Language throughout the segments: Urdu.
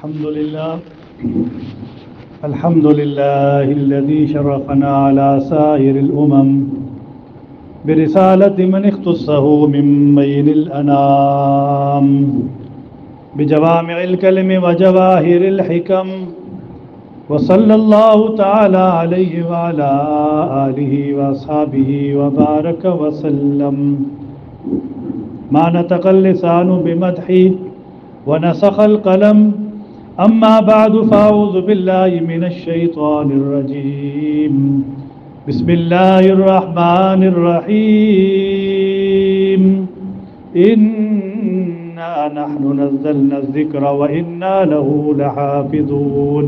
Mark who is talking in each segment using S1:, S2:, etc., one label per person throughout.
S1: الحمد لله الذي شرفنا على سائر الأمم برسالة من اختصه من بين الأنام بجوامع الكلم وجواهر الحكم، وصلى الله تعالى عليه وعلى آله وأصحابه وبارك وسلم. ما نطق اللسان بمدحه ونسخ القلم، أما بعد فأعوذ بالله من الشيطان الرجيم. بسم الله الرحمن الرحيم. إنا نحن نزلنا الذكر وإنا له لحافظون.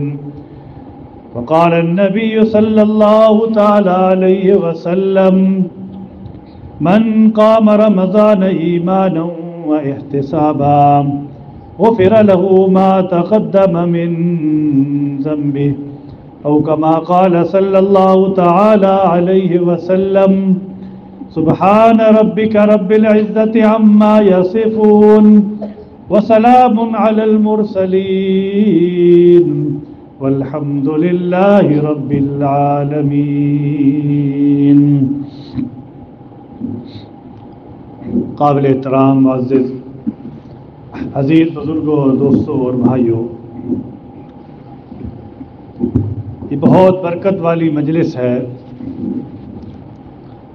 S1: وقال النبي صلى الله تعالى عليه وسلم: من قام رمضان إيمانا واحتسابا غفر له ما تقدم من ذنبه، أو كما قال صلى الله تعالى عليه وسلم: سبحان ربك رب العزة عما يصفون وسلام على المرسلين والحمد لله رب العالمين. قابل احترام معزز عزیز بزرگوں اور دوستوں اور بھائیوں، یہ بہت برکت والی مجلس ہے،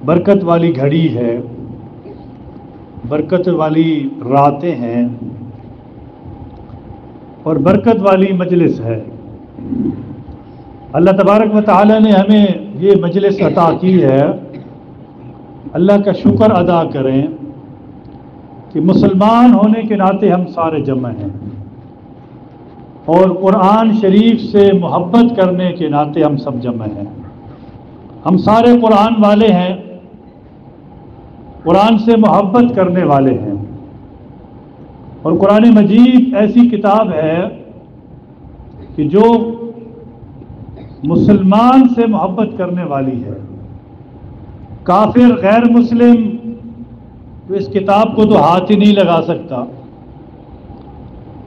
S1: برکت والی گھڑی ہے، برکت والی راتیں ہیں اور برکت والی مجلس ہے۔ اللہ تبارک و تعالی نے ہمیں یہ مجلس عطا کی ہے، اللہ کا شکر ادا کریں کہ مسلمان ہونے کے ناطے ہم سارے جمع ہیں، اور قرآن شریف سے محبت کرنے کے ناطے ہم سب جمع ہیں۔ ہم سارے قرآن والے ہیں، قرآن سے محبت کرنے والے ہیں، اور قرآن مجید ایسی کتاب ہے کہ جو مسلمان سے محبت کرنے والی ہے۔ کافر غیر مسلم تو اس کتاب کو تو ہاتھ ہی نہیں لگا سکتا۔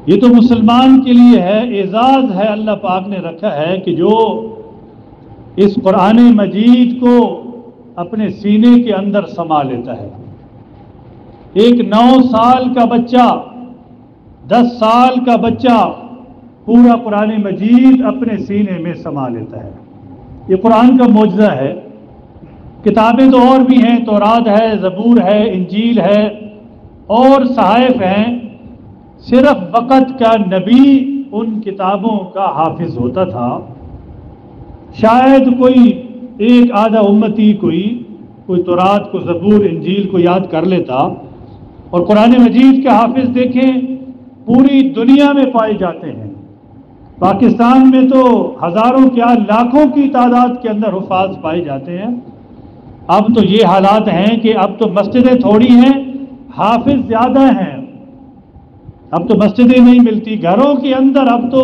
S1: یہ تو مسلمان کے لیے ہے، اعزاز ہے اللہ پاک نے رکھا ہے کہ جو اس قرآن مجید کو اپنے سینے کے اندر سما لیتا ہے۔ ایک 9 سال کا بچہ، 10 سال کا بچہ پورا قرآن مجید اپنے سینے میں سما لیتا ہے۔ یہ قرآن کا معجزہ ہے۔ کتابیں تو اور بھی ہیں، تورات ہے، زبور ہے، انجیل ہے اور صحائف ہیں، صرف وقت کا نبی ان کتابوں کا حافظ ہوتا تھا۔ شاید کوئی ایک آدھا امتی کوئی تورات کو، زبور، انجیل کو یاد کر لیتا، اور قرآن مجید کے حافظ دیکھیں پوری دنیا میں پائے جاتے ہیں۔ پاکستان میں تو ہزاروں کیا لاکھوں کی تعداد کے اندر حفاظ پائے جاتے ہیں۔ اب تو یہ حالات ہیں کہ اب تو مسجدیں تھوڑی ہیں، حافظ زیادہ ہیں۔ اب تو مسجدیں نہیں ملتی، گھروں کے اندر اب تو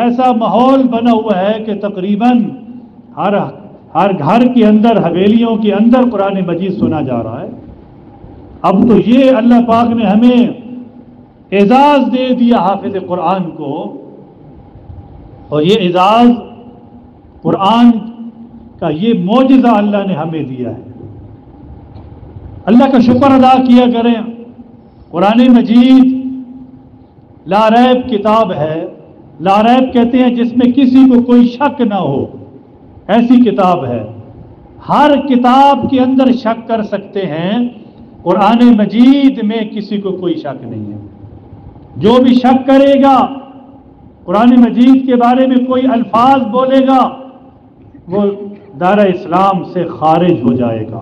S1: ایسا ماحول بنا ہوا ہے کہ تقریباً ہر گھر کے اندر، حویلیوں کے اندر قرآن مجید سنا جا رہا ہے۔ اب تو یہ اللہ پاک نے ہمیں اعزاز دے دیا حافظ قرآن کو، اور یہ اعزاز قرآن کا یہ معجزہ اللہ نے ہمیں دیا ہے۔ اللہ کا شکر ادا کیا کریں۔ قرآن مجید لا ریب کتاب ہے، لا ریب کہتے ہیں جس میں کسی کو کوئی شک نہ ہو، ایسی کتاب ہے۔ ہر کتاب کے اندر شک کر سکتے ہیں، قرآن مجید میں کسی کو کوئی شک نہیں ہے۔ جو بھی شک کرے گا، قرآن مجید کے بارے میں کوئی الفاظ بولے گا، وہ دائرہ اسلام سے خارج ہو جائے گا،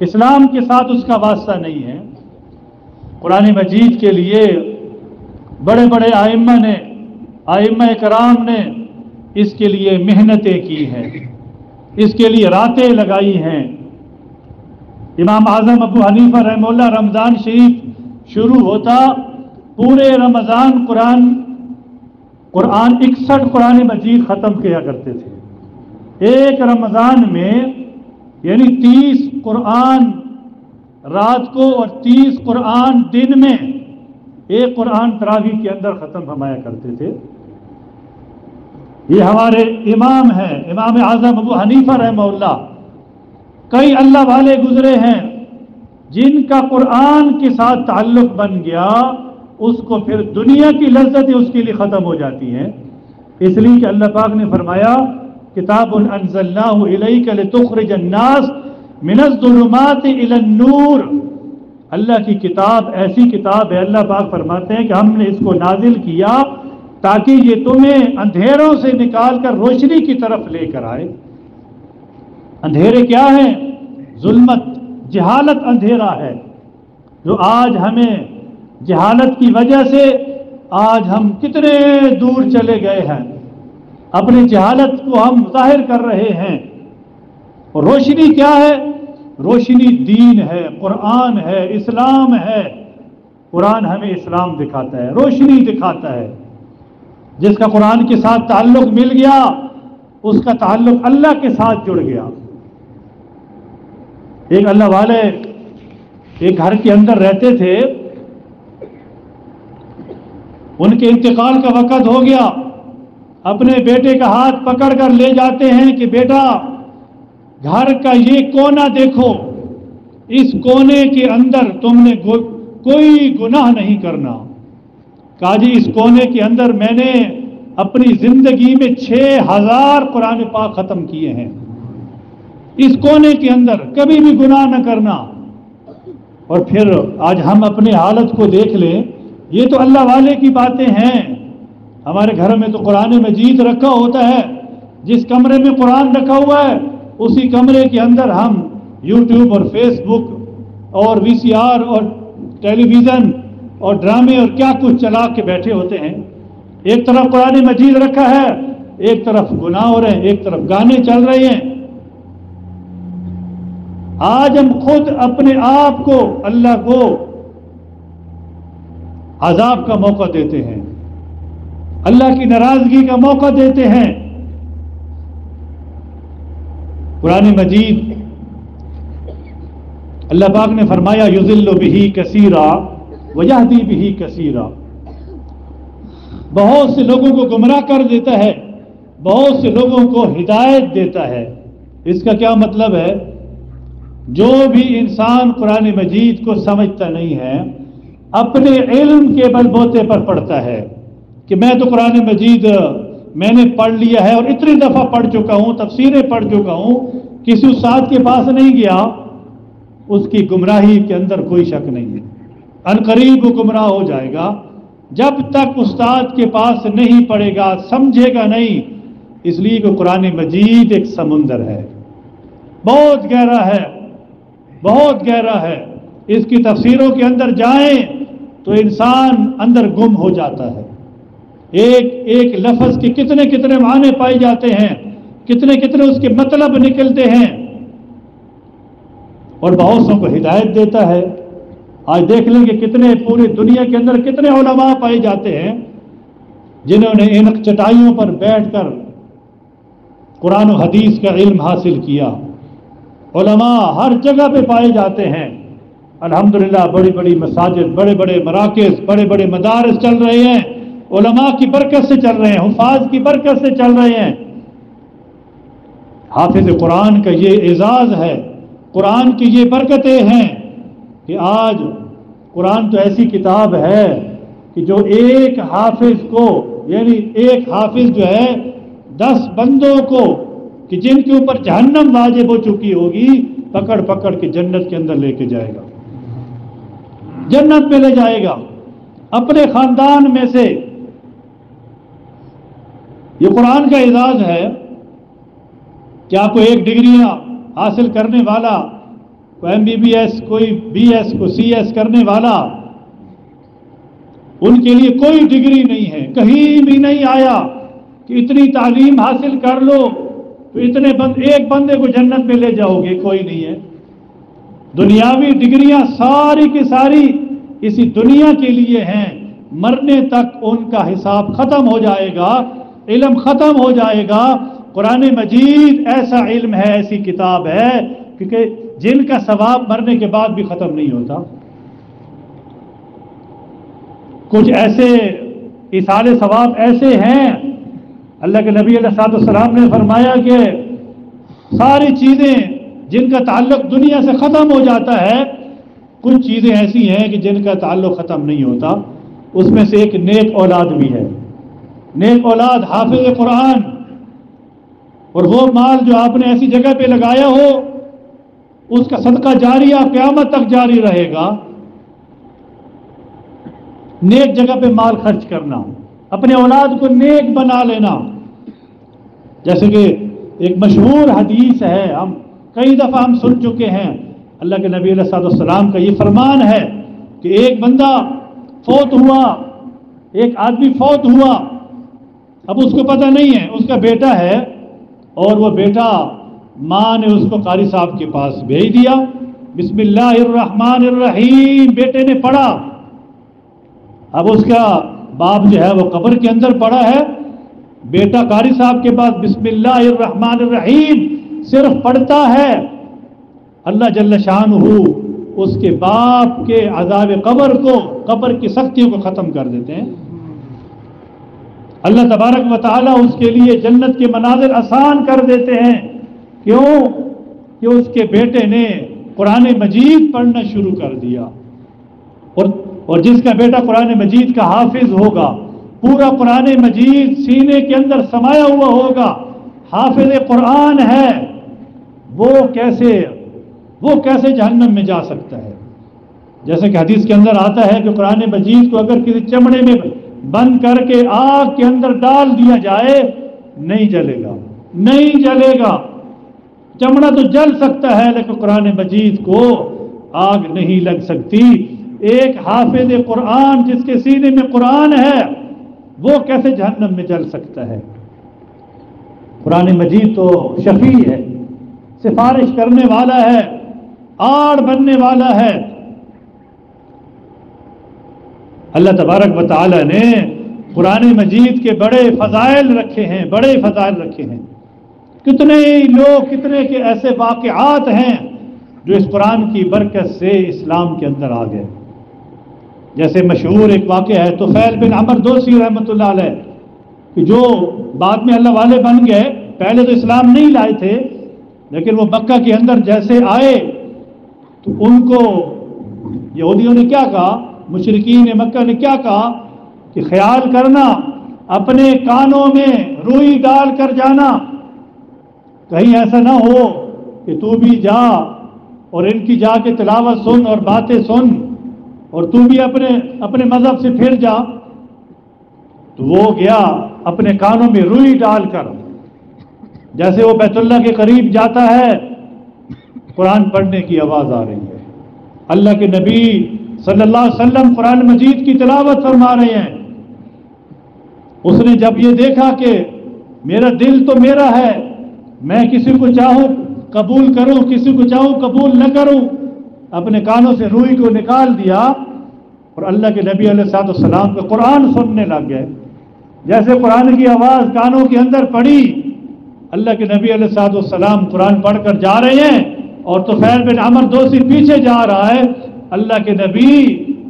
S1: اسلام کے ساتھ اس کا واسطہ نہیں ہے۔ قرآن مجید کے لیے بڑے بڑے ائمہ کرام نے اس کے لیے محنتیں کی ہیں، اس کے لیے راتیں لگائی ہیں۔ امام اعظم ابو حنیفہ رحمہ اللہ رمضان شریف شروع ہوتا، پورے رمضان قرآن 61 قرآن مجید ختم کیا کرتے تھے ایک رمضان میں، یعنی 30 قرآن رات کو اور 30 قرآن دن میں ایک قرآن تراویح کے اندر ختم فرمایا کرتے تھے۔ یہ ہمارے امام ہیں، امام اعظم ابو حنیفہ رحمہ اللہ، کئی اللہ والے گزرے ہیں جن کا قرآن کے ساتھ تعلق بن گیا، اس کو پھر دنیا کی لذتیں اس کے لیے ختم ہو جاتی ہیں، اس لیے کہ اللہ پاک نے فرمایا کتاب انزلناہ الیک لتخرج الناس من الظلمات الی النور۔ اللہ کی کتاب ایسی کتاب ہے، اللہ پاک فرماتے ہیں کہ ہم نے اس کو نازل کیا تاکہ یہ تمہیں اندھیروں سے نکال کر روشنی کی طرف لے کر آئے۔ اندھیرے کیا ہیں؟ ظلمت، جہالت اندھیرا ہے، جو آج ہمیں جہالت کی وجہ سے آج ہم کتنے دور چلے گئے ہیں، اپنی جہالت کو ہم ظاہر کر رہے ہیں۔ اور روشنی کیا ہے؟ روشنی دین ہے، قرآن ہے، اسلام ہے۔ قرآن ہمیں اسلام دکھاتا ہے، روشنی دکھاتا ہے۔ جس کا قرآن کے ساتھ تعلق مل گیا اس کا تعلق اللہ کے ساتھ جڑ گیا۔ ایک اللہ والے ایک گھر کے اندر رہتے تھے، ان کے انتقال کا وقت ہو گیا، اپنے بیٹے کا ہاتھ پکڑ کر لے جاتے ہیں کہ بیٹا گھر کا یہ کونا دیکھو، اس کونے کے اندر تم نے کوئی گناہ نہیں کرنا۔ کہا جی اس کونے کے اندر میں نے اپنی زندگی میں 6000 قرآن پاک ختم کیے ہیں، اس کونے کے اندر کبھی بھی گناہ نہ کرنا۔ اور پھر آج ہم اپنی حالت کو دیکھ لیں، یہ تو اللہ والے کی باتیں ہیں۔ ہمارے گھر میں تو قرآن مجید رکھا ہوتا ہے، جس کمرے میں قرآن رکھا ہوا ہے اسی کمرے کے اندر ہم یوٹیوب اور فیس بک اور وی سی آر اور ٹیلی ویژن اور ڈرامے اور کیا کچھ چلا کے بیٹھے ہوتے ہیں۔ ایک طرف قرآن مجید رکھا ہے، ایک طرف گناہ ہو رہے ہیں، ایک طرف گانے چل رہے ہیں۔ آج ہم خود اپنے آپ کو اللہ کو عذاب کا موقع دیتے ہیں، اللہ کی ناراضگی کا موقع دیتے ہیں۔ قرآن مجید اللہ پاک نے فرمایا یضل بہ کثیرا ویہدی بہ کثیرا، بہت سے لوگوں کو گمراہ کر دیتا ہے، بہت سے لوگوں کو ہدایت دیتا ہے۔ اس کا کیا مطلب ہے؟ جو بھی انسان قرآن مجید کو سمجھتا نہیں ہے، اپنے علم کے بل بوتے پر پڑھتا ہے کہ میں تو قرآن مجید میں نے پڑھ لیا ہے اور اتنی دفعہ پڑھ چکا ہوں، تفسیریں پڑھ چکا ہوں، کسی استاد کے پاس نہیں گیا، اس کی گمراہی کے اندر کوئی شک نہیں ہے، عنقریب وہ گمراہ ہو جائے گا۔ جب تک استاد کے پاس نہیں پڑھے گا، سمجھے گا نہیں، اس لیے کہ قرآن مجید ایک سمندر ہے، بہت گہرا ہے، بہت گہرا ہے۔ اس کی تفسیروں کے اندر جائیں تو انسان اندر گم ہو جاتا ہے۔ ایک ایک لفظ کے کتنے کتنے معنی پائے جاتے ہیں، کتنے کتنے اس کے مطلب نکلتے ہیں، اور بہت سو کو ہدایت دیتا ہے۔ آج دیکھ لیں کہ کتنے پوری دنیا کے اندر کتنے علماء پائے جاتے ہیں جنہوں نے ان چٹائیوں پر بیٹھ کر قرآن و حدیث کا علم حاصل کیا۔ علماء ہر جگہ پہ پائے جاتے ہیں، الحمدللہ۔ بڑی بڑی مساجد، بڑے بڑے مراکز، بڑے بڑے مدارس چل رہے ہیں، علماء کی برکت سے چل رہے ہیں، حفاظ کی برکت سے چل رہے ہیں۔ حافظ قرآن کا یہ اعزاز ہے، قرآن کی یہ برکتیں ہیں کہ آج قرآن تو ایسی کتاب ہے کہ جو ایک حافظ کو، یعنی ایک حافظ جو ہے 10 بندوں کو کہ جن کے اوپر جہنم واجب ہو چکی ہوگی، پکڑ پکڑ کے جنت کے اندر لے کے جائے گا، جنت میں لے جائے گا اپنے خاندان میں سے۔ یہ قرآن کا اعزاز ہے کہ آپ کو ایک ڈگریاں حاصل کرنے والا، کوئی MBBS، کوئی BS، کوئی CS کرنے والا، ان کے لیے کوئی ڈگری نہیں ہے، کہیں بھی نہیں آیا کہ اتنی تعلیم حاصل کر لو تو ایک بندے کو جنت میں لے جاؤ گے، کوئی نہیں ہے۔ دنیاوی ڈگریاں ساری کی ساری اسی دنیا کے لیے ہیں، مرنے تک ان کا حساب ختم ہو جائے گا، علم ختم ہو جائے گا۔ قرآن مجید ایسا علم ہے، ایسی کتاب ہے کیونکہ جن کا ثواب مرنے کے بعد بھی ختم نہیں ہوتا۔ کچھ ایسے ایصال ثواب ایسے ہیں، اللہ کے نبی علیہ السلام نے فرمایا کہ ساری چیزیں جن کا تعلق دنیا سے ختم ہو جاتا ہے، کچھ چیزیں ایسی ہیں کہ جن کا تعلق ختم نہیں ہوتا، اس میں سے ایک نیک اولاد بھی ہے۔ نیک اولاد، حافظ قرآن، اور وہ مال جو آپ نے ایسی جگہ پہ لگایا ہو، اس کا صدقہ جاریہ قیامت تک جاری رہے گا۔ نیک جگہ پہ مال خرچ کرنا، اپنے اولاد کو نیک بنا لینا۔ جیسے کہ ایک مشہور حدیث ہے، ہم کئی دفعہ ہم سن چکے ہیں، اللہ کے نبی علیہ السلام کا یہ فرمان ہے کہ ایک بندہ فوت ہوا، ایک آدمی فوت ہوا، اب اس کو پتہ نہیں ہے، اس کا بیٹا ہے، اور وہ بیٹا ماں نے اس کو قاری صاحب کے پاس بھیج دیا، بسم اللہ الرحمن الرحیم بیٹے نے پڑھا۔ اب اس کا باپ جو ہے وہ قبر کے اندر پڑا ہے، بیٹا قاری صاحب کے پاس بسم اللہ الرحمن الرحیم صرف پڑھتا ہے، اللہ جل شانہ اس کے باپ کے عذاب قبر کو، قبر کی سختیوں کو ختم کر دیتے ہیں۔ اللہ تبارک و تعالیٰ اس کے لیے جنت کے مناظر آسان کر دیتے ہیں۔ کیوں؟ کہ اس کے بیٹے نے قرآن مجید پڑھنا شروع کر دیا، اور جس کا بیٹا قرآن مجید کا حافظ ہوگا، پورا قرآن مجید سینے کے اندر سمایا ہوا ہوگا، حافظ قرآن ہے، وہ کیسے جہنم میں جا سکتا ہے؟ جیسے کہ حدیث کے اندر آتا ہے کہ قرآن مجید کو اگر کسی چمڑے میں بند کر کے آگ کے اندر ڈال دیا جائے، نہیں جلے گا، نہیں جلے گا۔ چمڑا تو جل سکتا ہے لیکن قرآن مجید کو آگ نہیں لگ سکتی۔ ایک حافظ قرآن جس کے سینے میں قرآن ہے، وہ کیسے جہنم میں جل سکتا ہے؟ قرآن مجید تو شفیع ہے، سفارش کرنے والا ہے، آڑ بننے والا ہے۔ اللہ تبارک و تعالی نے قرآن مجید کے بڑے فضائل رکھے ہیں، بڑے فضائل رکھے ہیں۔ کتنے لوگ، کتنے کے ایسے واقعات ہیں جو اس قرآن کی برکت سے اسلام کے اندر آ گئے۔ جیسے مشہور ایک واقعہ ہے طفیل بن عمر دوسی رحمۃ اللہ علیہ، کہ جو بعد میں اللہ والے بن گئے، پہلے تو اسلام نہیں لائے تھے، لیکن وہ مکہ کے اندر جیسے آئے تو ان کو یہودیوں نے کیا کہا، مشرکین مکہ نے کیا کہا کہ خیال کرنا، اپنے کانوں میں روئی ڈال کر جانا، کہیں ایسا نہ ہو کہ تو بھی جا اور ان کی جا کے تلاوت سن اور باتیں سن اور تو بھی اپنے مذہب سے پھر جا۔ تو وہ گیا اپنے کانوں میں روئی ڈال کر، جیسے وہ بیت اللہ کے قریب جاتا ہے، قرآن پڑھنے کی آواز آ رہی ہے، اللہ کے نبی صلی اللہ علیہ وسلم قرآن مجید کی تلاوت فرما رہے ہیں۔ اس نے جب یہ دیکھا کہ میرا دل تو میرا ہے، میں کسی کو چاہوں قبول کروں، کسی کو چاہوں قبول نہ کروں، اپنے کانوں سے روئی کو نکال دیا اور اللہ کے نبی علیہ السلام کا قرآن سننے لگ گئے۔ جیسے قرآن کی آواز کانوں کے اندر پڑی، اللہ کے نبی علیہ السلام قرآن پڑھ کر جا رہے ہیں اور طفیل بن عمر دوسی پیچھے جا رہا ہے، اللہ کے نبی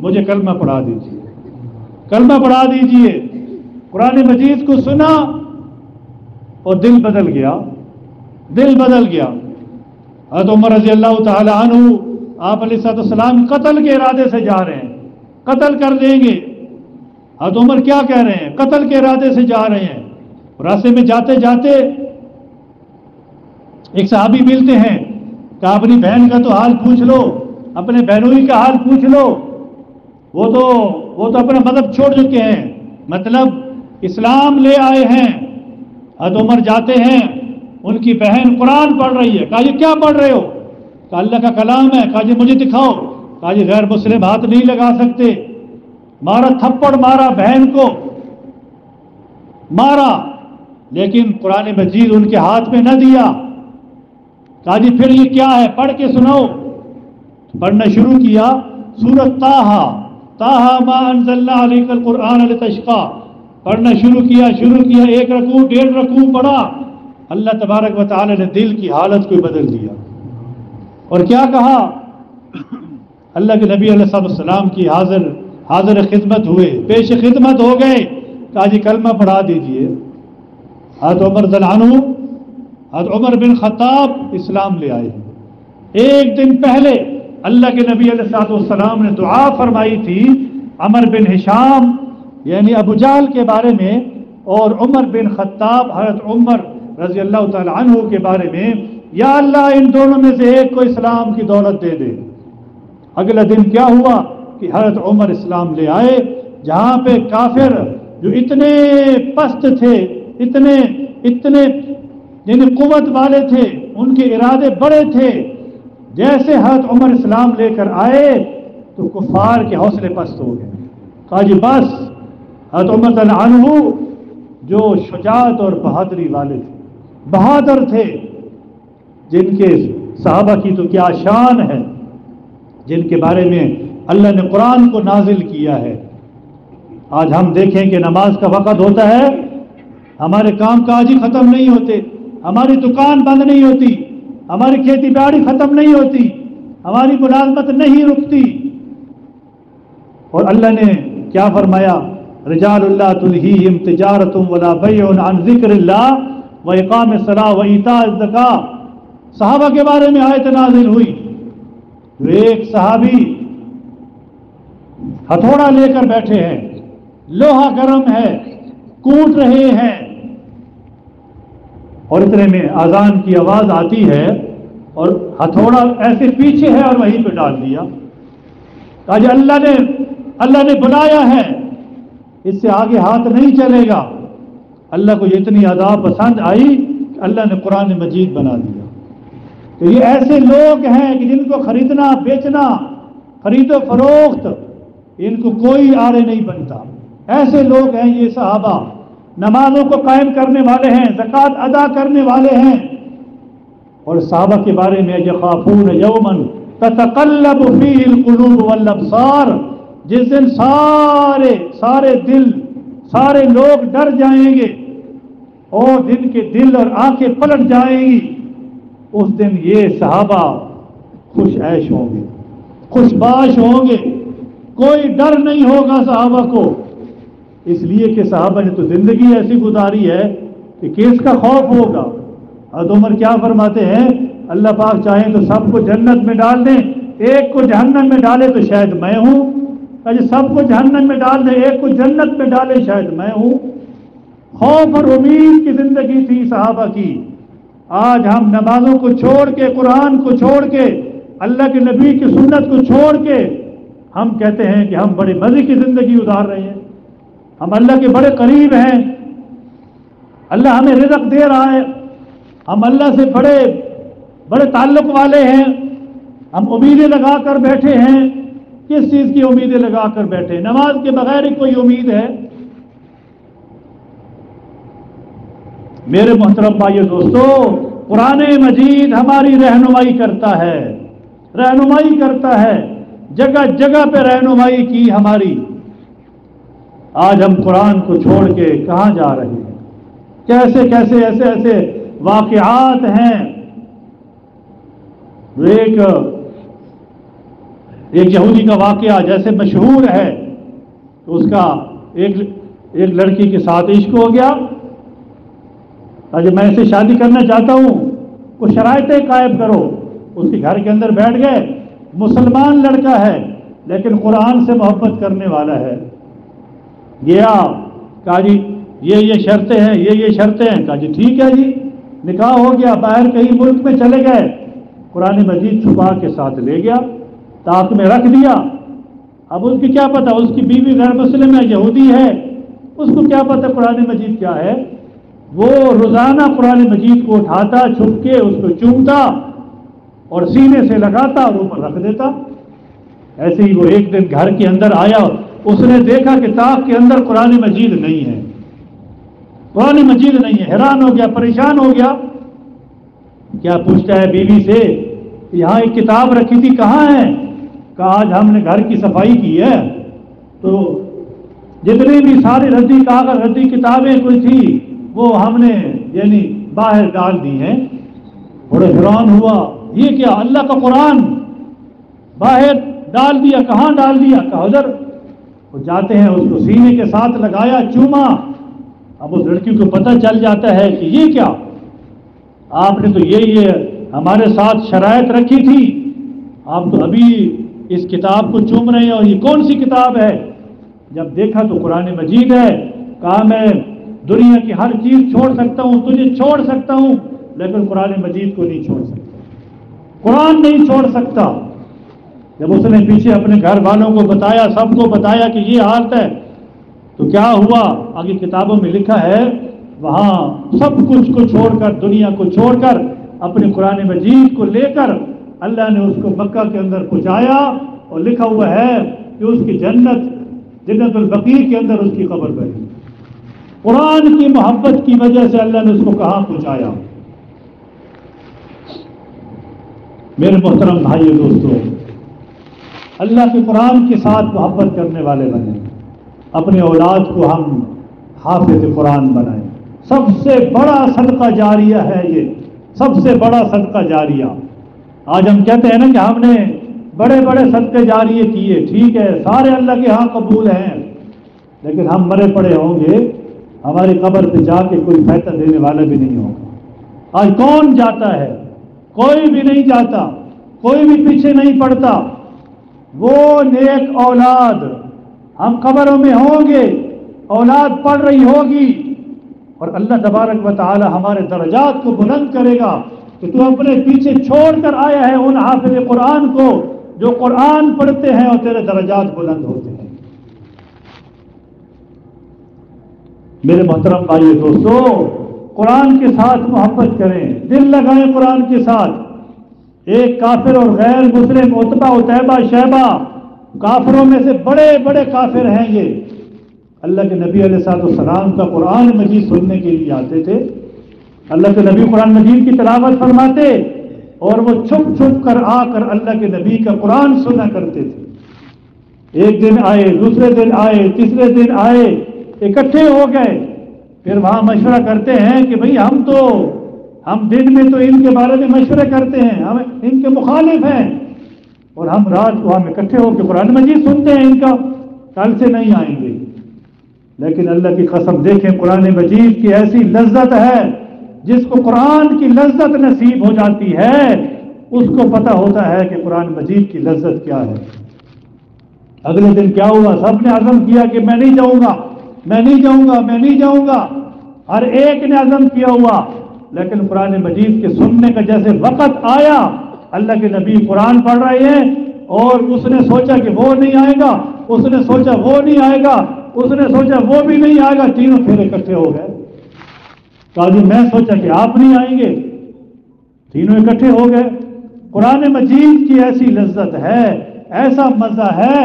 S1: مجھے کلمہ پڑھا دیجیے، کلمہ پڑھا دیجیے۔ قرآن مجید کو سنا اور دل بدل گیا، دل بدل گیا۔ حضرت عمر رضی اللہ تعالی عنہ آپ علیہ السلام قتل کے ارادے سے جا رہے ہیں، قتل کر دیں گے۔ حضرت عمر کیا کہہ رہے ہیں؟ قتل کے ارادے سے جا رہے ہیں۔ راستے میں جاتے جاتے ایک صحابی ملتے ہیں کہ اپنی بہن کا تو حال پوچھ لو، اپنے بہنوئی کا حال پوچھ لو، وہ تو اپنا مذہب چھوڑ چکے ہیں، مطلب اسلام لے آئے ہیں۔ حضرت عمر جاتے ہیں، ان کی بہن قرآن پڑھ رہی ہے، کہا یہ کیا پڑھ رہے ہو؟ کہا اللہ کا کلام ہے۔ کہا یہ مجھے دکھاؤ۔ کہا یہ غیر مسلم ہاتھ نہیں لگا سکتے۔ مارا تھپڑ، مارا بہن کو مارا، لیکن قرآن مجید ان کے ہاتھ میں نہ دیا۔ کہا جی پھر یہ کیا ہے؟ پڑھ کے سناؤ۔ پڑھنا شروع کیا، سورۃ طٰہٰ ما انزلنا علیک القرآن لتشقیٰ، پڑھنا شروع کیا، ایک رکوع 1.5 رکوع پڑھا۔ اللہ تبارک و تعالی نے دل کی حالت کو بدل دیا اور کیا کہا؟ اللہ کے نبی علیہ السلام کی حاضر خدمت ہوئے، پیش خدمت ہو گئے، کہا جی کلمہ پڑھا دیجئے۔ حضرت عمر رضی اللہ عنہ، حضرت عمر بن خطاب اسلام لے آئے ہیں۔ ایک دن پہلے اللہ کے نبی علیہ الصلوۃ والسلام نے دعا فرمائی تھی عمر بن ہشام یعنی ابو جہل کے بارے میں، اور عمر بن خطاب حضرت عمر رضی اللہ تعالی عنہ کے بارے میں، یا اللہ ان دونوں میں سے ایک کو اسلام کی دولت دے دے۔ اگلا دن کیا ہوا کہ حضرت عمر اسلام لے آئے، جہاں پہ کافر جو اتنے پست تھے، اتنے یعنی قوت والے تھے، ان کے ارادے بڑے تھے، جیسے حضرت عمر اسلام لے کر آئے تو کفار کے حوصلے پست ہو گئے۔ کہا جی بس، حضرت عمر رضی اللہ عنہ جو شجاعت اور بہادری والے تھے، بہادر تھے، جن کے صحابہ کی تو کیا شان ہے، جن کے بارے میں اللہ نے قرآن کو نازل کیا ہے۔ آج ہم دیکھیں کہ نماز کا وقت ہوتا ہے، ہمارے کام کاج ہی ختم نہیں ہوتے، ہماری دکان بند نہیں ہوتی، ہماری کھیتی باڑی ختم نہیں ہوتی، ہماری ملازمت نہیں رکتی، اور اللہ نے کیا فرمایا؟ رجال اللہ تلہیہم تجارت ولا بیع عن ذکر اللہ و اقام الصلاۃ و ایتاء الزکاۃ۔ صحابہ کے بارے میں آیت نازل ہوئی، ایک صحابی ہتھوڑا لے کر بیٹھے ہیں، لوہا گرم ہے، کوٹ رہے ہیں، اور اتنے میں اذان کی آواز آتی ہے اور ہتھوڑا ایسے پیچھے ہے اور وہیں پہ ڈال دیا۔ کہا جی اللہ نے بلایا ہے، اس سے آگے ہاتھ نہیں چلے گا۔ اللہ کو یہ اتنی عذاب پسند آئی کہ اللہ نے قرآن مجید بنا دیا۔ تو یہ ایسے لوگ ہیں کہ جن کو خریدنا بیچنا، خرید و فروخت، ان کو کوئی آڑے نہیں بنتا۔ ایسے لوگ ہیں یہ صحابہ، نمازوں کو قائم کرنے والے ہیں، زکوٰۃ ادا کرنے والے ہیں، اور صحابہ کے بارے میں یخافون یوما تتقلب فیہ القلوب والابصار، جس دن سارے دل، سارے لوگ ڈر جائیں گے اور جن کے دل اور آنکھیں پلٹ جائیں گی، اس دن یہ صحابہ خوش عیش ہوں گے، خوش باش ہوں گے، کوئی ڈر نہیں ہوگا صحابہ کو، اس لیے کہ صحابہ نے تو زندگی ایسی گزاری ہے کہ کس کا خوف ہوگا۔ حضرت عمر کیا فرماتے ہیں؟ اللہ پاک چاہیں تو سب کو جنت میں ڈال دیں، ایک کو جہنم میں ڈالے تو شاید میں ہوں۔ سب کو جہنم میں ڈال دیں، ایک کو جنت میں ڈالے شاید میں ہوں۔ خوف اور امید کی زندگی تھی صحابہ کی۔ آج ہم نمازوں کو چھوڑ کے، قرآن کو چھوڑ کے، اللہ کے نبی کی سنت کو چھوڑ کے ہم کہتے ہیں کہ ہم بڑے مزے کی زندگی گزار رہے ہیں، ہم اللہ کے بڑے قریب ہیں، اللہ ہمیں رزق دے رہا ہے، ہم اللہ سے بڑے تعلق والے ہیں، ہم امیدیں لگا کر بیٹھے ہیں۔ کس چیز کی امیدیں لگا کر بیٹھے؟ نماز کے بغیر ہی کوئی امید ہے؟ میرے محترم بھائیو دوستو، قرآن مجید ہماری رہنمائی کرتا ہے، جگہ جگہ پہ رہنمائی کی ہماری۔ آج ہم قرآن کو چھوڑ کے کہاں جا رہے ہیں؟ کیسے ایسے واقعات ہیں۔ ایک یہودی کا واقعہ جیسے مشہور ہے، اس کا ایک لڑکی کے ساتھ عشق ہو گیا۔ میں اسے شادی کرنا چاہتا ہوں، کچھ شرائطیں قائم کرو۔ اس کے گھر کے اندر بیٹھ گئے، مسلمان لڑکا ہے لیکن قرآن سے محبت کرنے والا ہے۔ گیا، کہا جی یہ شرطیں ہیں، یہ شرطیں ہیں۔ کہا جی ٹھیک ہے جی، نکاح ہو گیا۔ باہر کہیں ملک میں چلے گئے، قرآن مجید چھپا کے ساتھ لے گیا، تاک میں رکھ دیا۔ اب اس کی کیا پتہ، اس کی بیوی غیر مسلم ہے، یہودی ہے، اس کو کیا پتہ قرآن مجید کیا ہے۔ وہ روزانہ قرآن مجید کو اٹھاتا، چھپ کے اس کو چومتا اور سینے سے لگاتا اور اوپر رکھ دیتا۔ ایسے ہی وہ ایک دن گھر کے اندر آیا، اس نے دیکھا کہ طاق کے اندر قرآن مجید نہیں ہے، قرآن مجید نہیں ہے، حیران ہو گیا، پریشان ہو گیا۔ کیا پوچھتا ہے بیوی سے، یہاں ایک کتاب رکھی تھی کہاں ہے؟ کہا آج ہم نے گھر کی صفائی کی ہے تو جتنی بھی ساری ردی کاغذ، ردی کتابیں کوئی تھی وہ ہم نے یعنی باہر ڈال دی ہیں۔ بڑے حیران ہوا، یہ کیا، اللہ کا قرآن باہر ڈال دیا؟ کہاں ڈال دیا؟ کہا ادھر وہ جاتے ہیں اس کو سینے کے ساتھ لگایا، چوما، اب اس لڑکی کو پتہ چل جاتا ہے کہ یہ کیا، آپ نے تو یہ ہمارے ساتھ شرائط رکھی تھی، آپ تو ابھی اس کتاب کو چوم رہے ہیں، اور یہ کون سی کتاب ہے؟ جب دیکھا تو قرآن مجید ہے، کہا میں دنیا کی ہر چیز چھوڑ سکتا ہوں، تجھے چھوڑ سکتا ہوں، لیکن قرآن مجید کو نہیں چھوڑ سکتا، قرآن نہیں چھوڑ سکتا۔ جب اس نے پیچھے اپنے گھر والوں کو بتایا، سب کو بتایا کہ یہ حالت ہے، تو کیا ہوا؟ آگے کتابوں میں لکھا ہے، وہاں سب کچھ کو چھوڑ کر، دنیا کو چھوڑ کر، اپنے قرآن مجید کو لے کر اللہ نے اس کو مکہ کے اندر پہنچایا، اور لکھا ہوا ہے کہ اس کی جنت البقیع کے اندر اس کی قبر بنی۔ قرآن کی محبت کی وجہ سے اللہ نے اس کو کہاں پہنچایا؟ میرے محترم بھائیو دوستو، اللہ کے قرآن کے ساتھ محبت کرنے والے بنیں، اپنے اولاد کو ہم حافظ قرآن بنائیں۔ سب سے بڑا صدقہ جاریہ ہے یہ، سب سے بڑا صدقہ جاریہ۔ آج ہم کہتے ہیں نا کہ ہم نے بڑے بڑے صدقے جاریے کیے، ٹھیک ہے، سارے اللہ کے ہاں قبول ہیں، لیکن ہم مرے پڑے ہوں گے، ہماری قبر پہ جا کے کوئی فائدہ دینے والا بھی نہیں ہوگا۔ آج کون جاتا ہے؟ کوئی بھی نہیں جاتا، کوئی بھی پیچھے نہیں پڑتا۔ وہ نیک اولاد، ہم قبروں میں ہوں گے، اولاد پڑھ رہی ہوگی، اور اللہ تبارک و تعالی ہمارے درجات کو بلند کرے گا کہ تو اپنے پیچھے چھوڑ کر آیا ہے ان حافظ قرآن کو جو قرآن پڑھتے ہیں، اور تیرے درجات بلند ہوتے ہیں۔ میرے محترم بھائی دوستو، قرآن کے ساتھ محبت کریں، دل لگائیں قرآن کے ساتھ۔ ایک کافر اور غیر مسلم عتبہ عتیبہ شیبہ، کافروں میں سے بڑے بڑے کافر ہیں یہ، اللہ کے نبی علیہ السلام کا قرآن مجید سننے کے لیے آتے تھے۔ اللہ کے نبی قرآن مجید کی تلاوت فرماتے، اور وہ چھپ چھپ کر آ کر اللہ کے نبی کا قرآن سنا کرتے تھے۔ ایک دن آئے، دوسرے دن آئے، تیسرے دن آئے، اکٹھے ہو گئے، پھر وہاں مشورہ کرتے ہیں کہ بھئی ہم دن میں تو ان کے بارے میں مشورے کرتے ہیں، ہم ان کے مخالف ہیں، اور ہم رات کو ہم اکٹھے ہو کے قرآن مجید سنتے ہیں، ان کا کل سے نہیں آئیں گے۔ لیکن اللہ کی قسم دیکھیں، قرآن مجید کی ایسی لذت ہے، جس کو قرآن کی لذت نصیب ہو جاتی ہے اس کو پتہ ہوتا ہے کہ قرآن مجید کی لذت کیا ہے۔ اگلے دن کیا ہوا؟ سب نے عزم کیا کہ میں نہیں جاؤں گا، میں نہیں جاؤں گا، میں نہیں جاؤں گا، ہر ایک نے عزم کیا ہوا، لیکن قرآن مجید کے سننے کا جیسے وقت آیا، اللہ کے نبی قرآن پڑھ رہے ہیں، اور اس نے سوچا کہ وہ نہیں آئے گا، اس نے سوچا وہ نہیں آئے گا، اس نے سوچا وہ بھی نہیں آئے گا، تینوں پھر اکٹھے ہو گئے۔ کہا جی میں سوچا کہ آپ نہیں آئیں گے، تینوں اکٹھے ہو گئے۔ قرآن مجید کی ایسی لذت ہے، ایسا مزہ ہے،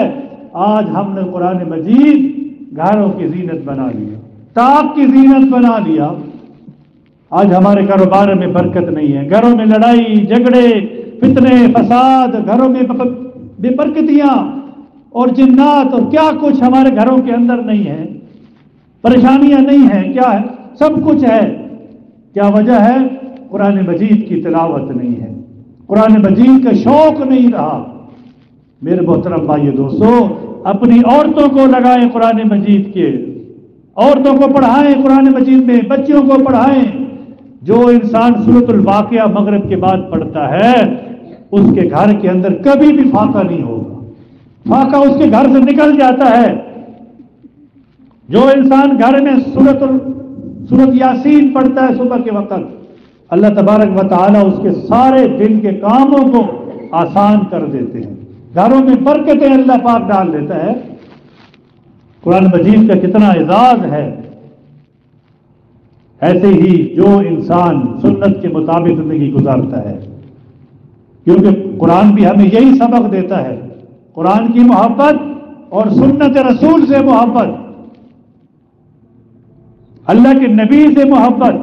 S1: آج ہم نے قرآن مجید گھروں کی زینت بنا لیا، طاق کی زینت بنا لیا۔ آج ہمارے کاروبار میں برکت نہیں ہے، گھروں میں لڑائی جھگڑے فتنے فساد، گھروں میں بے برکتیاں اور جنات اور کیا کچھ ہمارے گھروں کے اندر نہیں ہے، پریشانیاں نہیں ہیں، کیا ہے؟ سب کچھ ہے۔ کیا وجہ ہے؟ قرآن مجید کی تلاوت نہیں ہے، قرآن مجید کا شوق نہیں رہا۔ میرے محترم بھائی دوستو، اپنی عورتوں کو لگائیں قرآن مجید کے، عورتوں کو پڑھائیں قرآن مجید میں، بچیوں کو پڑھائیں۔ جو انسان سورۃ الواقعہ مغرب کے بعد پڑھتا ہے، اس کے گھر کے اندر کبھی بھی فاقہ نہیں ہوگا، فاقہ اس کے گھر سے نکل جاتا ہے۔ جو انسان گھر میں سورۃ یاسین پڑھتا ہے صبح کے وقت، اللہ تبارک و تعالی اس کے سارے دن کے کاموں کو آسان کر دیتے ہیں، گھروں میں برکتیں اللہ پاک ڈال دیتا ہے۔ قرآن مجید کا کتنا اعزاز ہے۔ ایسے ہی جو انسان سنت کے مطابق زندگی گزارتا ہے، کیونکہ قرآن بھی ہمیں یہی سبق دیتا ہے، قرآن کی محبت اور سنت رسول سے محبت، اللہ کے نبی سے محبت،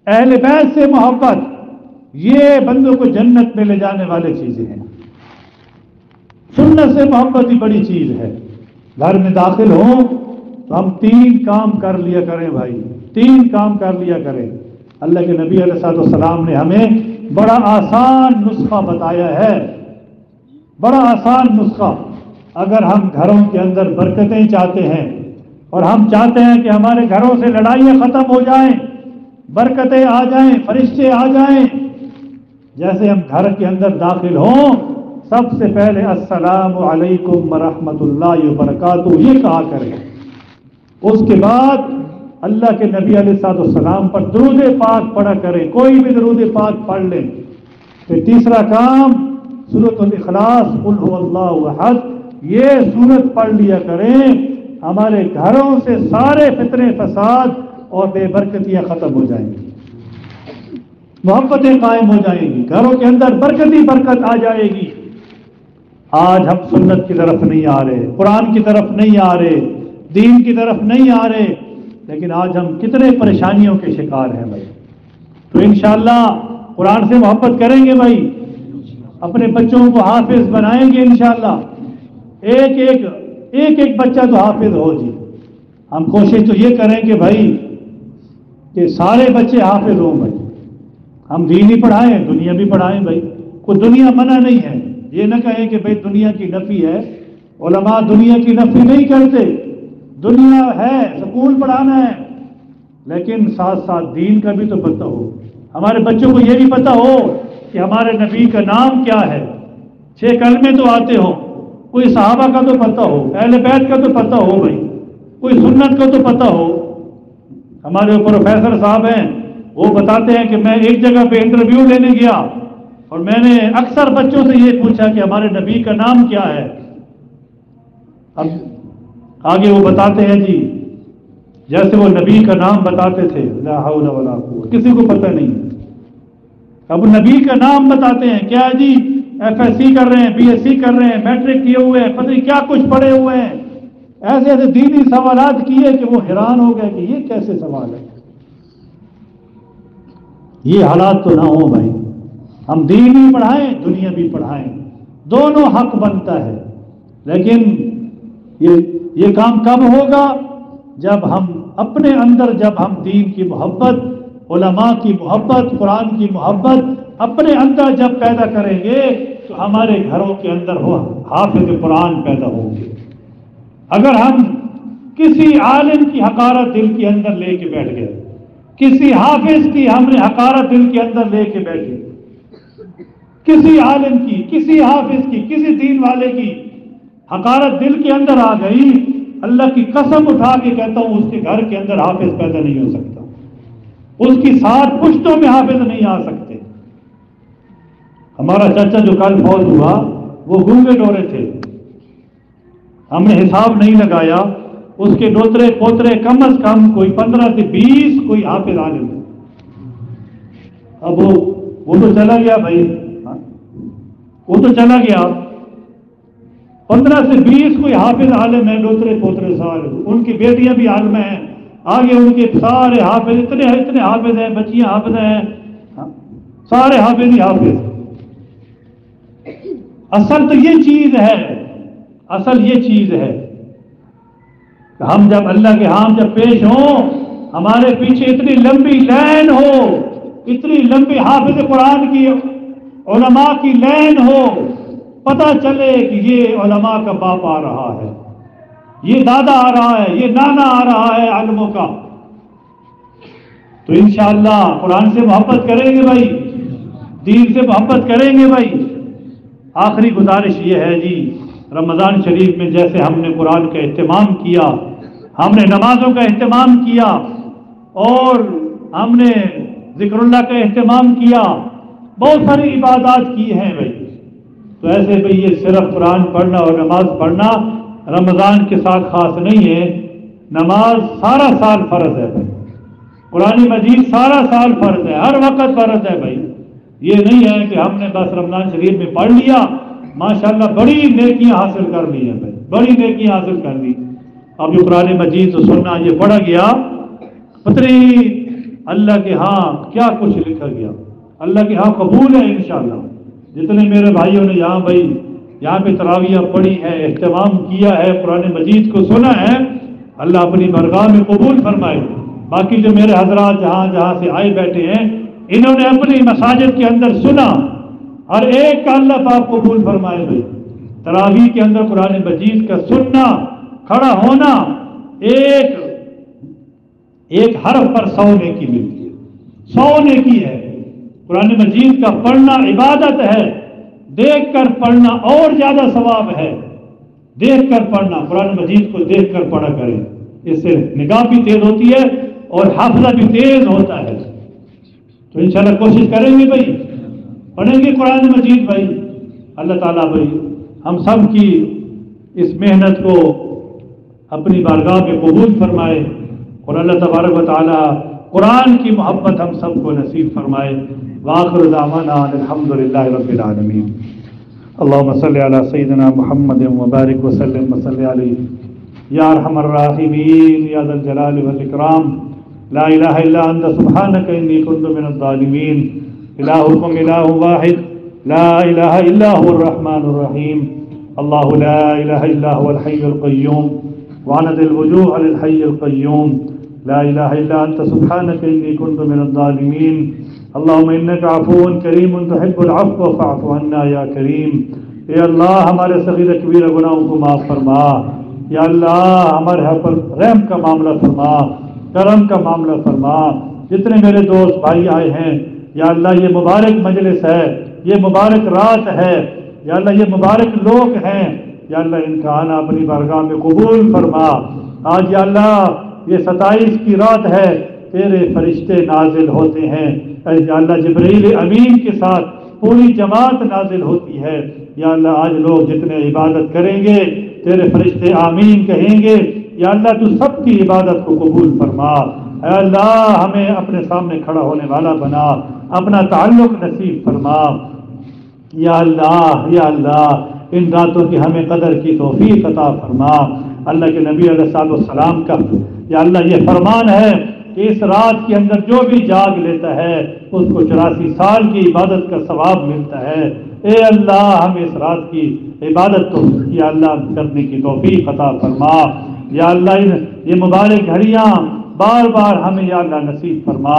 S1: اہل بیت سے محبت، یہ بندوں کو جنت میں لے جانے والے چیزیں ہیں۔ سنت سے محبت ہی بڑی چیز ہے۔ گھر میں داخل ہوں تو ہم 3 کام کر لیا کریں بھائی، 3 کام کر لیا کریں۔ اللہ کے نبی علیہ السلام نے ہمیں بڑا آسان نسخہ بتایا ہے، بڑا آسان نسخہ۔ اگر ہم گھروں کے اندر برکتیں چاہتے ہیں اور ہم چاہتے ہیں کہ ہمارے گھروں سے لڑائیاں ختم ہو جائیں، برکتیں آ جائیں، فرشتے آ جائیں، جیسے ہم گھر کے اندر داخل ہوں سب سے پہلے السلام علیکم ورحمۃ اللہ وبرکاتہ یہ کہا کریں، اس کے بعد اللہ کے نبی علیہ السلام پر درود پاک پڑھا کریں، کوئی بھی درود پاک پڑھ لیں۔ پھر تیسرا کام سورۃ الاخلاص قل هو اللہ احد یہ سورت پڑھ لیا کریں، ہمارے گھروں سے سارے فتنے فساد اور بے برکتیاں ختم ہو جائیں گی، محبتیں قائم ہو جائیں گی، گھروں کے اندر برکتی برکت آ جائے گی۔ آج ہم سنت کی طرف نہیں آ رہے، قرآن کی طرف نہیں آ رہے، دین کی طرف نہیں آ رہے، لیکن آج ہم کتنے پریشانیوں کے شکار ہیں بھائی۔ تو انشاءاللہ قرآن سے محبت کریں گے بھائی، اپنے بچوں کو حافظ بنائیں گے انشاءاللہ، ایک ایک بچہ تو حافظ ہو جی۔ ہم کوشش تو یہ کریں کہ بھائی کہ سارے بچے حافظ ہوں بھائی، ہم دین ہی پڑھائیں دنیا بھی پڑھائیں بھائی، کوئی دنیا منع نہیں ہے، یہ نہ کہیں کہ بھائی دنیا کی نفی ہے، علماء دنیا کی نفی نہیں کرتے، دنیا ہے سکول پڑھانا ہے، لیکن ساتھ ساتھ دین کا بھی تو پتہ ہو، ہمارے بچوں کو یہ بھی پتہ ہو کہ ہمارے نبی کا نام کیا ہے، 6 کلمے تو آتے ہوں، کوئی صحابہ کا تو پتہ ہو، اہل بیت کا تو پتہ ہو بھائی، کوئی سنت کا تو پتہ ہو۔ ہمارے پروفیسر صاحب ہیں وہ بتاتے ہیں کہ میں ایک جگہ پہ انٹرویو لینے گیا اور میں نے اکثر بچوں سے یہ پوچھا کہ ہمارے نبی کا نام کیا ہے، اب آگے وہ بتاتے ہیں جی جیسے وہ نبی کا نام بتاتے تھے لا حول ولا قوت، کسی کو پتہ نہیں، اب نبی کا نام بتاتے ہیں کیا جی ایف ایس سی کر رہے ہیں، بی ایس سی کر رہے ہیں، میٹرک کیے ہوئے ہیں، پتہ نہیں کیا کچھ پڑھے ہوئے ہیں، ایسے ایسے دینی سوالات کیے کہ وہ حیران ہو گئے کہ یہ کیسے سوال ہے۔ یہ حالات تو نہ ہو بھائی، ہم دین بھی پڑھائیں دنیا بھی پڑھائیں، دونوں حق بنتا ہے، لیکن یہ کام کب ہوگا جب ہم اپنے اندر جب ہم دین کی محبت، علماء کی محبت، قرآن کی محبت اپنے اندر جب پیدا کریں گے تو ہمارے گھروں کے اندر حافظ قرآن پیدا ہوں گے۔ اگر ہم کسی عالم کی حقارت دل کے اندر لے کے بیٹھ گئے، کسی حافظ کی ہم نے حقارت دل کے اندر لے کے بیٹھے، کسی عالم کی، کسی حافظ کی، کسی دین والے کی حقارت دل کے اندر آ گئی، اللہ کی قسم اٹھا کے کہتا ہوں اس کے گھر کے اندر حافظ پیدا نہیں ہو سکتا، اس کی 7 پشتوں میں حافظ نہیں آ سکتے۔ ہمارا چچا جو کل فوت ہوا وہ گونگے ڈورے تھے، ہم نے حساب نہیں لگایا، اس کے دوترے پوترے کم از کم کوئی 15 سے 20 کوئی حافظ عالم ہے۔ اب وہ تو چلا گیا بھائی، وہ تو چلا گیا، 15 سے 20 کوئی حافظ عالم ہے، دوترے پوترے سارے، ان کی بیٹیاں بھی عالم ہیں، آگے ان کے سارے حافظ، اتنے حافظ ہیں، بچیاں حافظ ہیں، سارے حافظ ہی حافظ۔ اصل تو یہ چیز ہے، اصل یہ چیز ہے کہ ہم جب اللہ کے ہاں جب پیش ہوں، ہمارے پیچھے اتنی لمبی لائن ہو، اتنی لمبی حافظ قرآن کی علماء کی لائن ہو، پتہ چلے کہ یہ علماء کا باپ آ رہا ہے، یہ دادا آ رہا ہے، یہ نانا آ رہا ہے عالموں کا، تو انشاءاللہ قرآن سے محبت کریں گے بھائی، دین سے محبت کریں گے بھائی۔ آخری گزارش یہ ہے جی، رمضان شریف میں جیسے ہم نے قرآن کا اہتمام کیا، ہم نے نمازوں کا اہتمام کیا، اور ہم نے ذکر اللہ کا اہتمام کیا، بہت ساری عبادات کی ہیں بھائی، تو ایسے بھائی یہ صرف قرآن پڑھنا اور نماز پڑھنا رمضان کے ساتھ خاص نہیں ہے، نماز سارا سال فرض ہے بھائی، قرآن مجید سارا سال فرض ہے، ہر وقت فرض ہے بھائی، یہ نہیں ہے کہ ہم نے بس رمضان شریف میں پڑھ لیا ماشاءاللہ بڑی نیکیاں حاصل کر لی ہیں بھائی، بڑی نیکیاں حاصل کر لی، اب جو قرآن مجید تو سننا یہ پڑھا گیا، پتہ نہیں اللہ کے ہاں کیا کچھ لکھا گیا، اللہ کے ہاں قبول ہے انشاءاللہ۔ جتنے میرے بھائیوں نے یہاں پہ تراویح پڑھی ہے، اہتمام کیا ہے، قرآن مجید کو سنا ہے، اللہ اپنی بارگاہ میں قبول فرمائے۔ باقی جو میرے حضرات جہاں سے آئے بیٹھے ہیں، انہوں نے اپنی مساجد کے اندر سنا، ہر ایک کا اللہ پاک قبول فرمائے بھائی، تراویح کے اندر قرآن مجید کا سننا، کھڑا ہونا، ایک حرف پر 100 نیکی ملتی ہے، 100 نیکی ہے۔ قرآن مجید کا پڑھنا عبادت ہے، دیکھ کر پڑھنا اور زیادہ ثواب ہے۔ دیکھ کر پڑھنا، قرآن مجید کو دیکھ کر پڑھا کریں، اس سے نگاہ بھی تیز ہوتی ہے اور حافظہ بھی تیز ہوتا ہے۔ تو انشاءاللہ کوشش کریں گے بھائی، پڑھیں گے قرآن مجید بھائی۔ اللہ تعالیٰ بھائی ہم سب کی اس محنت کو اپنی بارگاہ میں قبول فرمائے، اور اللہ تبارک و تعالیٰ قرآن کی محبت ہم سب کو نصیب فرمائے۔ وآخر دعوانا الحمدللہ رب العالمین۔ اللہم صلی علی سیدنا محمد وبارک وسلم وصلی علیہ یا ارحم الراحمین یا ذا الجلال والاکرام۔ لا الہ الا انت سبحانک انی کنت من الظالمین۔ الہکم الہ واحد لا الہ الا هو الرحمن الرحیم۔ اللہ لا الہ الا هو الحی القیوم وعنت الوجوہ للحی القیوم۔ لا الہ الا انت سبحانک انی کنت من الظالمین۔ اللہم انک عفو کریم تحب العفو فاعف عنا یا کریم۔ اے اللہ ہمارے صغیر کبیرہ گناہوں کو معاف فرما، یا اللہ ہمارے حق پر رحم کا معاملہ فرما، کرم کا معاملہ فرما۔ جتنے میرے دوست بھائی آئے ہیں یا اللہ یہ مبارک مجلس ہے، یہ مبارک رات ہے، یا اللہ یہ مبارک لوگ ہیں، یا اللہ ان کا آنا اپنی بارگاہ میں قبول فرما۔ آج یا اللہ یہ 27 کی رات ہے، تیرے فرشتے نازل ہوتے ہیں، یا اللہ جبرائیل امین کے ساتھ پوری جماعت نازل ہوتی ہے۔ یا اللہ آج لوگ جتنے عبادت کریں گے تیرے فرشتے آمین کہیں گے، یا اللہ تو سب کی عبادت کو قبول فرما۔ اے اللہ ہمیں اپنے سامنے کھڑا ہونے والا بنا، اپنا تعلق نصیب فرما۔ یا اللہ یا اللہ ان راتوں کی ہمیں قدر کی توفیق عطا فرما۔ اللہ کے نبی علیہ السلام کا یا اللہ یہ فرمان ہے کہ اس رات کے اندر جو بھی جاگ لیتا ہے اس کو 84 سال کی عبادت کا ثواب ملتا ہے۔ اے اللہ ہمیں اس رات کی عبادت کو یا اللہ کرنے کی توفیق عطا فرما۔ یا اللہ یہ مبارک گھڑیاں بار بار ہمیں یا اللہ نصیب فرما۔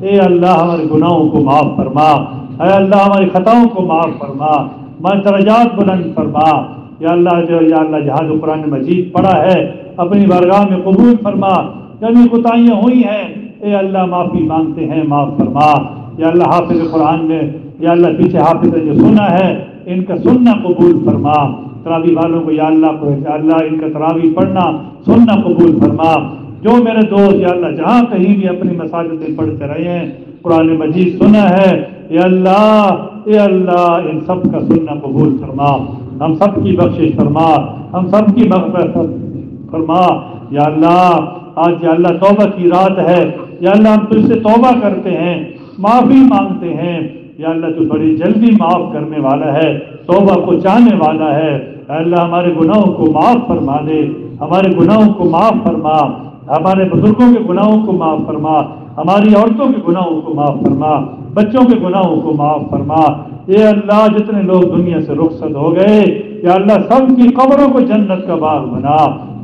S1: اے اللہ ہمارے گناہوں کو معاف فرما، اے اللہ ہماری خطاؤں کو معاف فرما، ہمارے درجات بلند فرما۔ یا اللہ جہاں جو قرآن مجید پڑھا ہے اپنی بارگاہ میں قبول فرما۔ کمی کوتاہیاں ہوئی ہیں اے اللہ معافی مانگتے ہیں، معاف فرما۔ یا اللہ حافظ قرآن نے یا اللہ پیچھے حافظ نے جو سنا ہے ان کا سننا قبول فرما۔ تراویح والوں کو یا اللہ ان کا تراویح پڑھنا سننا قبول فرما۔ جو میرے دوست یا اللہ جہاں کہیں بھی اپنی مساجد میں پڑھتے رہے ہیں قرآن مجید سنا ہے، اے اللہ ان سب کا سننا قبول فرما، ہم سب کی بخشش فرما، ہم سب کی مغفرت فرما۔ یا اللہ آج یا اللہ توبہ کی رات ہے، یا اللہ ہم تجھ سے توبہ کرتے ہیں، معافی مانگتے ہیں۔ یا اللہ تو بڑی جلدی معاف کرنے والا ہے، توبہ کو چاہنے والا ہے۔ اے اللہ ہمارے گناہوں کو معاف فرما دے، ہمارے گناہوں کو معاف فرما، ہمارے بزرگوں کے گناہوں کو معاف فرما، ہماری عورتوں کے گناہوں کو معاف فرما، بچوں کے گناہوں کو معاف فرما۔ اے اللہ جتنے لوگ دنیا سے رخصت ہو گئے یا اللہ سب کی قبروں کو جنت کا باغ بنا۔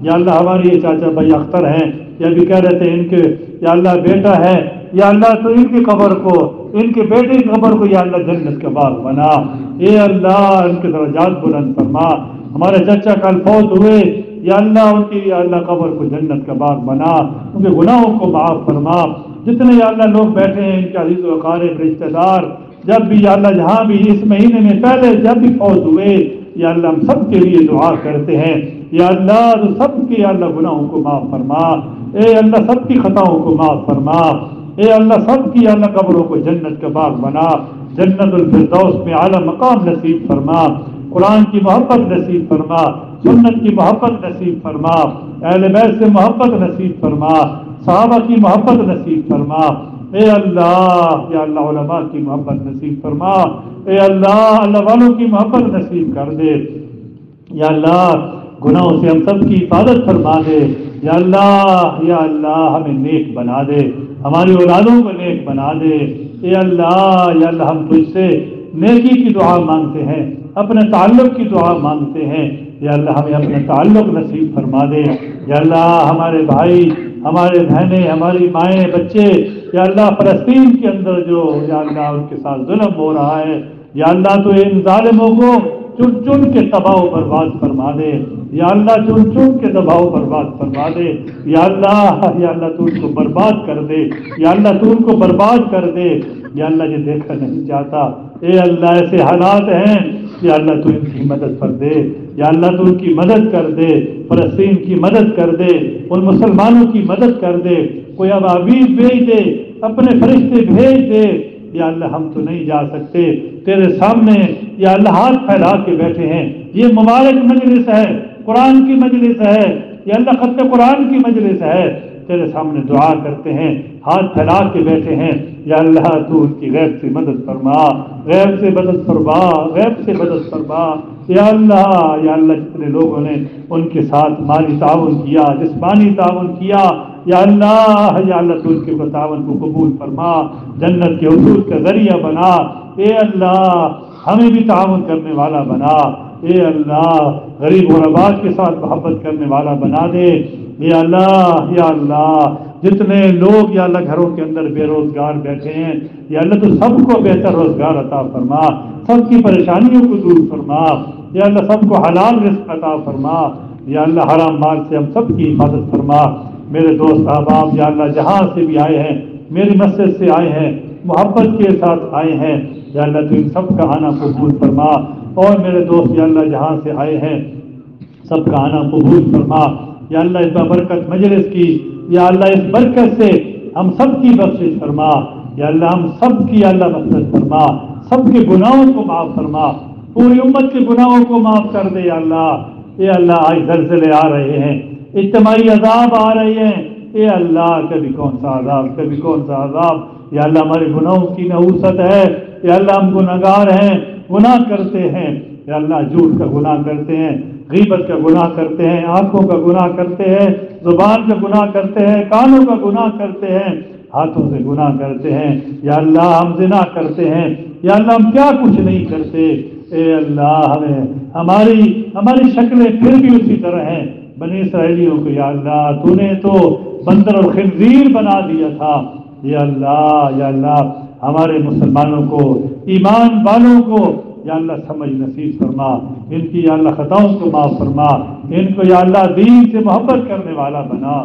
S1: یا اللہ ہماری یہ چاچا بھائی اختر ہیں، یہ بھی کہہ رہے تھے ان کے یا اللہ بیٹا ہے، یا اللہ تو ان کی قبر کو، ان کے بیٹے کی قبر کو یا اللہ جنت کا باغ بنا۔ اے اللہ ان کے درجات بلند فرما۔ ہمارے چچا کل فوت ہوئے یا اللہ ان کی یا اللہ قبر کو جنت کا باغ بنا، ان کے گناہوں کو معاف فرما۔ جتنے یا اللہ لوگ بیٹھے ہیں ان کے عزیز و اقارب رشتہ دار جب بھی یا اللہ جہاں بھی اس مہینے میں پہلے جب بھی فوت ہوئے یا اللہ ہم سب کے لیے دعا کرتے ہیں، یا اللہ تو سب کے یا اللہ گناہوں کو معاف فرما۔ اے اللہ سب کی خطاؤں کو معاف فرما۔ اے اللہ سب کی یا اللہ قبروں کو جنت کا باغ بنا، جنت الفردوس میں اعلیٰ مقام نصیب فرما، قرآن کی محبت نصیب فرما، سنت کی محبت نصیب فرما، اہل بیت سے محبت نصیب فرما، صحابہ کی محبت نصیب فرما۔ اے اللہ یا اللہ علماء کی محبت نصیب فرما، اے اللہ والوں کی محبت نصیب کر دے۔ یا اللہ گناہوں سے ہم سب کی حفاظت فرما دے۔ یا اللہ ہمیں نیک بنا دے، ہماری اولادوں کو نیک بنا دے۔ اے اللہ یا اللہ ہم تجھ سے نیکی کی دعا مانگتے ہیں، اپنے تعلق کی دعا مانگتے ہیں۔ یا اللہ ہمیں اپنے تعلق نصیب فرما دے۔ یا اللہ ہمارے بھائی، ہمارے بہنیں، ہماری مائیں، بچے یا اللہ فلسطین کے اندر جو یا اللہ ان کے ساتھ ظلم ہو رہا ہے، یا اللہ تو ان ظالموں کو چن چن کے تباہ و برباد فرما دے، یا اللہ چن چن کے تباہ و برباد فرما دے، یا اللہ تو ان کو برباد کر دے، یا اللہ تو ان کو برباد کر دے، یا اللہ یہ دیکھا نہیں چاہتا، اے اللہ ایسے حالات ہیں، یا اللہ تو ان کی مدد کر دے، یا اللہ تو ان کی مدد کر دے، فلسطین کی مدد کر دے، ان مسلمانوں کی مدد کر دے، کوئی ابابیل بھیج دے، اپنے فرشتے بھیج دے، یا اللہ ہم تو نہیں جا سکتے، تیرے سامنے یا اللہ ہاتھ پھیلا کے بیٹھے ہیں، یہ مبارک مجلس ہے، قرآن کی مجلس ہے، یا اللہ ختم قرآن کی مجلس ہے، تیرے سامنے دعا کرتے ہیں، ہاتھ پھیلا کے بیٹھے ہیں، یا اللہ تو ان کی غیب سے مدد فرما، غیب سے مدد فرما، غیب سے مدد فرما، یا اللہ جتنے لوگوں نے ان کے ساتھ مالی تعاون کیا، جسمانی تعاون کیا، یا اللہ تو ان کے تعاون کو قبول فرما، جنت کے حصول کا ذریعہ بنا، اے اللہ ہمیں بھی تعاون کرنے والا بنا، اے اللہ غریب غرباء کے ساتھ محبت کرنے والا بنا دے، یا اللہ جتنے لوگ یا اللہ گھروں کے اندر بے روزگار بیٹھے ہیں، یا اللہ تو سب کو بہتر روزگار عطا فرما، سب کی پریشانیوں کو دور فرما، یا اللہ سب کو حلال رزق عطا فرما، یا اللہ حرام مال سے ہم سب کی حفاظت فرما۔ میرے دوست احباب یا اللہ جہاں سے بھی آئے ہیں، میری مسجد سے آئے ہیں، محبت کے ساتھ آئے ہیں، یا اللہ تو ان سب کا آنا قبول فرما، اور میرے دوست یا اللہ جہاں سے آئے ہیں سب کا آنا قبول فرما، یا اللہ اس برکت مجلس کی، یا اللہ اس برکت سے ہم سب کی بخشش فرما، یا اللہ ہم سب کی اللہ مغفرت فرما، سب کے گناہوں کو معاف فرما، پوری امت کے گناہوں کو معاف کر دے، یا اللہ اے اللہ آج زلزلے آ رہے ہیں، اجتماعی عذاب آ رہے ہیں، اے اللہ کبھی کون سا عذاب کبھی کون سا عذاب، یا اللہ ہمارے گناہوں کی نحوست ہے، یا اللہ ہم گناہگار ہیں، گناہ کرتے ہیں، یا اللہ جھوٹ کا گناہ کرتے ہیں، غیبت کا گناہ کرتے ہیں، آنکھوں کا گناہ کرتے ہیں، زبان کا گناہ کرتے ہیں، کانوں کا گناہ کرتے ہیں، ہاتھوں سے گناہ کرتے ہیں، یا اللہ ہم زنا کرتے ہیں، یا اللہ ہم کیا کچھ نہیں کرتے، اے اللہ ہماری شکلیں پھر بھی اسی طرح ہیں بنی اسرائیلیوں کو، یا اللہ تو نے تو بندر اور خنزیر بنا دیا تھا، یا اللہ ہمارے مسلمانوں کو، ایمان والوں کو یا اللہ سمجھ نصیب فرما، ان کی یا اللہ خطاؤں کو معاف فرما، ان کو یا اللہ دین سے محبت کرنے والا بنا،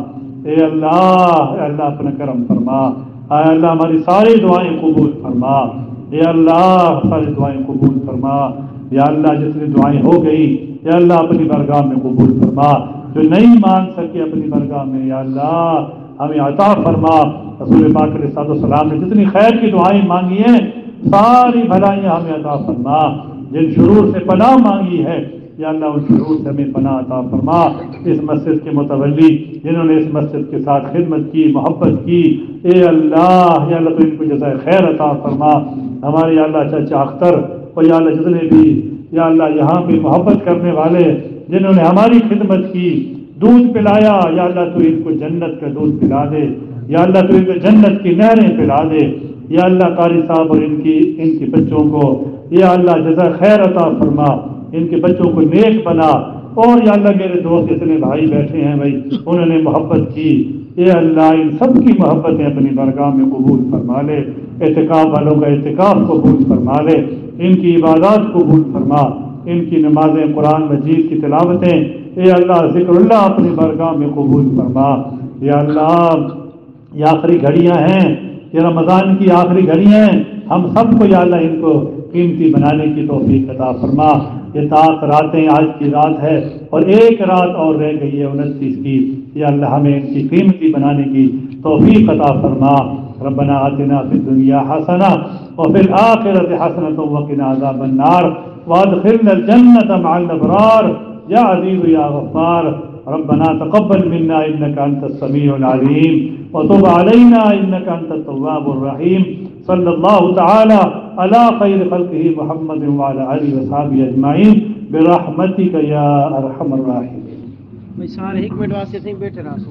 S1: اے اللہ اپنا کرم فرما، اے اللہ ہماری ساری دعائیں قبول فرما، اے اللہ ساری دعائیں قبول فرما، یا اللہ جتنی دعائیں ہو گئی یا اللہ اپنی برگاہ میں قبول فرما، جو نہیں مان سکے اپنی برگاہ میں یا اللہ ہمیں عطا فرما۔ رسول پاک علیہ السلام نے جتنی خیر کی دعائیں مانگی ہیں ساری بھلائیاں ہمیں عطا فرما، جن شرور سے پناہ مانگی ہے یا اللہ ان شرور سے ہمیں پناہ عطا فرما۔ اس مسجد کے متولی جنہوں نے اس مسجد کے ساتھ خدمت کی، محبت کی، اے اللہ یا اللہ تو ان کو جزائے خیر عطا فرما۔ ہمارے یا اللہ چچا اختر اور یا اللہ جتنے بھی یا اللہ یہاں پہ محبت کرنے والے جنہوں نے ہماری خدمت کی، دودھ پلایا، یا اللہ تو ان کو جنت کا دودھ پلا دے، یا اللہ تو ان کو جنت کی نہریں پلا دے، یا اللہ قاری صاحب اور ان کی بچوں کو یا اللہ جزا خیر عطا فرما، ان کے بچوں کو نیک بنا، اور یا اللہ میرے دوست اتنے بھائی بیٹھے ہیں بھائی انہوں نے محبت کی، اے اللہ ان سب کی محبتیں اپنی برگاہ میں قبول فرما لے، اعتکاف والوں کا اعتکاف قبول فرما لے، ان کی عبادات قبول فرما، ان کی نمازیں قرآن مجید کی تلاوتیں اے اللہ ذکر اللہ اپنی برگاہ میں قبول فرما۔ یا اللہ یہ آخری گھڑیاں ہیں، یہ رمضان کی آخری گھڑیاں ہیں، ہم سب کو یا اللہ ان کو قیمتی بنانے کی توفیق عطا فرما۔ یہ طاق راتیں آج کی رات ہے اور ایک رات اور رہ گئی ہے 29 کی، یا اللہ ہمیں ان کی قیمتی بنانے کی توفیق عطا فرما۔ ربنا آتنا فی الدنیا حسنہ وفی الآخرۃ حسنۃ وقنا عذاب النار وادخلنا الجنۃ مع الابرار یا عزیز یا غفار۔ ربنا تقبل منا انك انت السميع العليم وتب علينا انك انت التواب الرحيم۔ صلی اللہ تعالی علی خیر خلقہ محمد وعلی آلہ وصحبہ اجمعین برحمتک یا ارحم الراحمین۔
S2: میں سارے ایک منٹ واسطے بیٹھے رہا سو